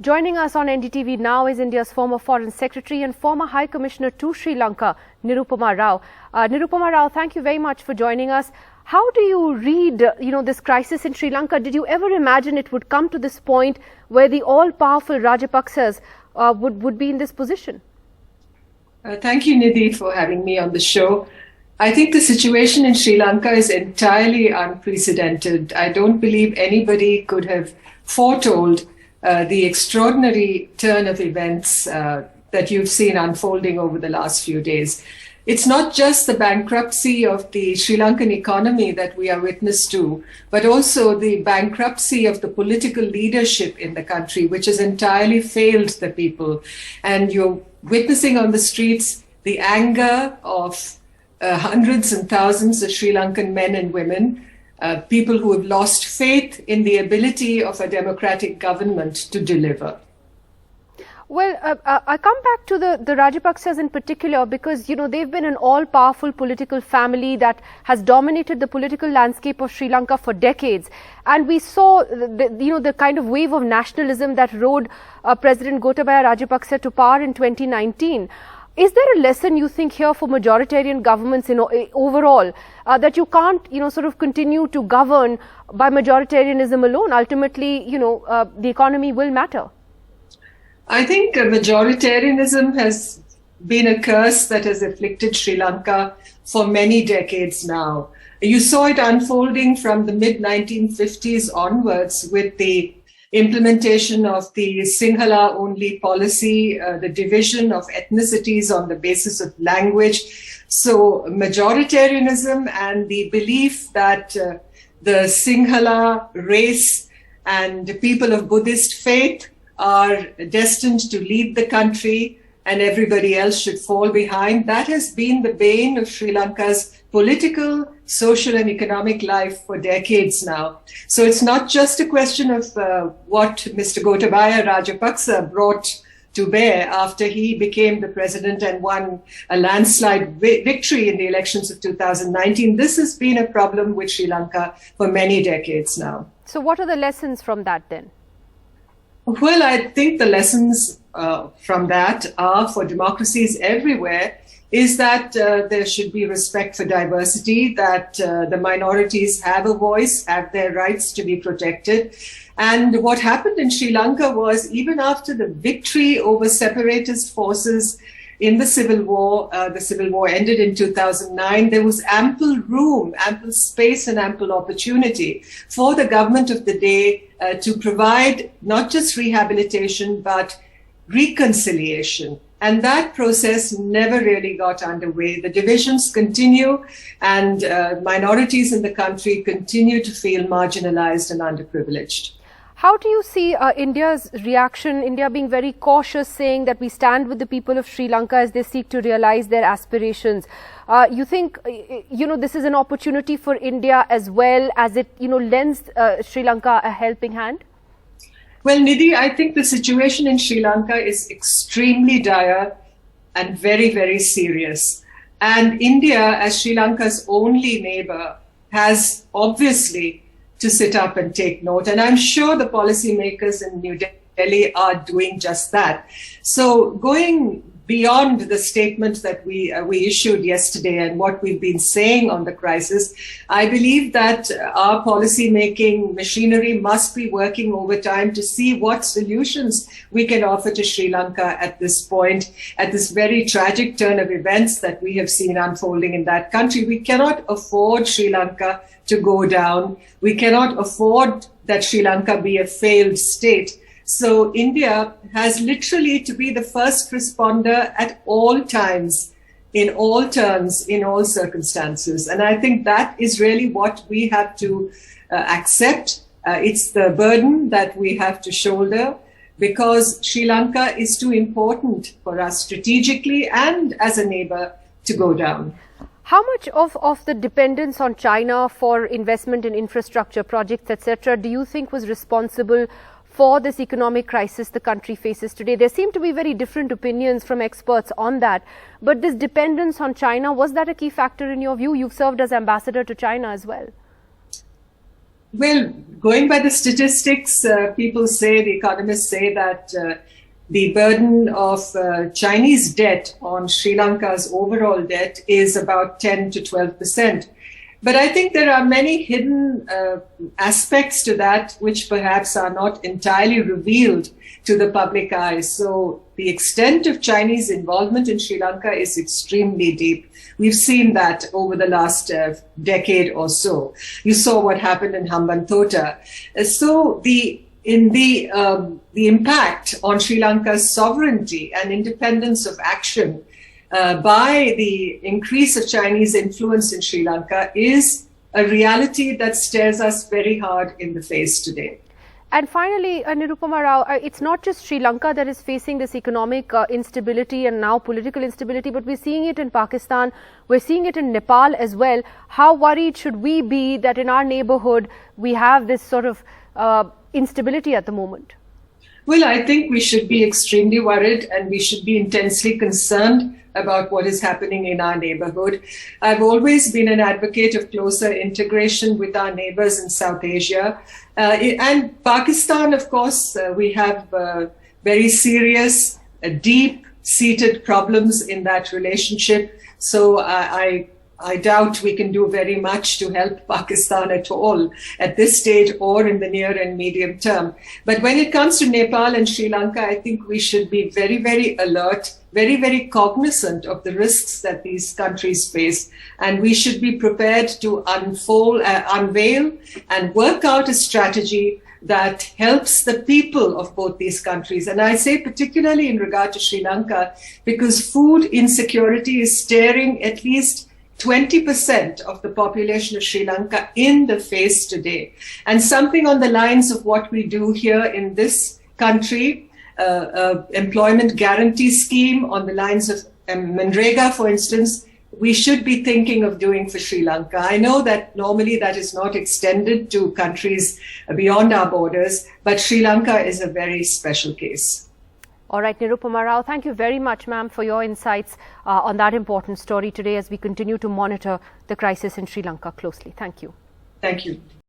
Joining us on NDTV now is India's former Foreign Secretary and former High Commissioner to Sri Lanka, Nirupama Rao. Nirupama Rao, thank you very much for joining us. How do you read, this crisis in Sri Lanka? Did you ever imagine it would come to this point where the all-powerful Rajapaksas would be in this position? Thank you, Nidhi, for having me on the show. I think the situation in Sri Lanka is entirely unprecedented. I don't believe anybody could have foretold the extraordinary turn of events that you've seen unfolding over the last few days. It's not just the bankruptcy of the Sri Lankan economy that we are witness to, but also the bankruptcy of the political leadership in the country, which has entirely failed the people. And you're witnessing on the streets the anger of hundreds and thousands of Sri Lankan men and women, people who have lost faith in the ability of a democratic government to deliver. Well, I come back to the Rajapaksas in particular because, they've been an all-powerful political family that has dominated the political landscape of Sri Lanka for decades. And we saw, the kind of wave of nationalism that rode President Gotabaya Rajapaksa to power in 2019. Is there a lesson you think here for majoritarian governments overall that you can't, sort of continue to govern by majoritarianism alone? Ultimately, the economy will matter. I think majoritarianism has been a curse that has afflicted Sri Lanka for many decades now. You saw it unfolding from the mid-1950s onwards with the implementation of the Sinhala-only policy, the division of ethnicities on the basis of language. So majoritarianism and the belief that the Sinhala race and people of Buddhist faith are destined to lead the country and everybody else should fall behind. That has been the bane of Sri Lanka's political, social and economic life for decades now. So it's not just a question of what Mr. Gotabaya Rajapaksa brought to bear after he became the president and won a landslide victory in the elections of 2019. This has been a problem with Sri Lanka for many decades now. So what are the lessons from that then? Well, I think the lessons from that are for democracies everywhere is that there should be respect for diversity, that the minorities have a voice, have their rights to be protected. And what happened in Sri Lanka was even after the victory over separatist forces in the civil war ended in 2009, there was ample room, ample space and ample opportunity for the government of the day to provide not just rehabilitation, but reconciliation. And that process never really got underway. The divisions continue and minorities in the country continue to feel marginalized and underprivileged. How do you see India's reaction, India being very cautious, saying that we stand with the people of Sri Lanka as they seek to realize their aspirations? You think, this is an opportunity for India as well as it, lends Sri Lanka a helping hand? Well, Nidhi, I think the situation in Sri Lanka is extremely dire and very, very serious. And India, as Sri Lanka's only neighbor, has obviously to sit up and take note. And I'm sure the policymakers in New Delhi are doing just that. So going beyond the statement that we issued yesterday and what we've been saying on the crisis, I believe that our policy-making machinery must be working overtime to see what solutions we can offer to Sri Lanka at this point, at this very tragic turn of events that we have seen unfolding in that country. We cannot afford Sri Lanka to go down. We cannot afford that Sri Lanka be a failed state. So India has literally to be the first responder at all times, in all terms, in all circumstances. And I think that is really what we have to accept. It's the burden that we have to shoulder because Sri Lanka is too important for us strategically and as a neighbor to go down. How much of the dependence on China for investment in infrastructure projects, etc., do you think was responsible for this economic crisis the country faces today? There seem to be very different opinions from experts on that. But this dependence on China, was that a key factor in your view? You've served as ambassador to China as well. Well, going by the statistics, people say, the economists say that the burden of Chinese debt on Sri Lanka's overall debt is about 10 to 12%. But I think there are many hidden aspects to that which perhaps are not entirely revealed to the public eye. So the extent of Chinese involvement in Sri Lanka is extremely deep. We've seen that over the last decade or so. You saw what happened in Hambantota. So the impact on Sri Lanka's sovereignty and independence of action by the increase of Chinese influence in Sri Lanka is a reality that stares us very hard in the face today. And finally, Nirupama Rao, it's not just Sri Lanka that is facing this economic instability and now political instability, but we're seeing it in Pakistan, we're seeing it in Nepal as well. How worried should we be that in our neighborhood we have this sort of instability at the moment? Well, I think we should be extremely worried and we should be intensely concerned about what is happening in our neighborhood. I've always been an advocate of closer integration with our neighbors in South Asia. And Pakistan, of course, we have very serious, deep-seated problems in that relationship. So I doubt we can do very much to help Pakistan at all at this stage or in the near and medium term. But when it comes to Nepal and Sri Lanka, I think we should be very, very alert, very, very cognizant of the risks that these countries face. And we should be prepared to unveil and work out a strategy that helps the people of both these countries. And I say particularly in regard to Sri Lanka, because food insecurity is staring at least 20% of the population of Sri Lanka in the face today. And something on the lines of what we do here in this country, employment guarantee scheme on the lines of Manrega, for instance, we should be thinking of doing for Sri Lanka. I know that normally that is not extended to countries beyond our borders, but Sri Lanka is a very special case. All right, Nirupama Rao, thank you very much, ma'am, for your insights on that important story today as we continue to monitor the crisis in Sri Lanka closely. Thank you. Thank you.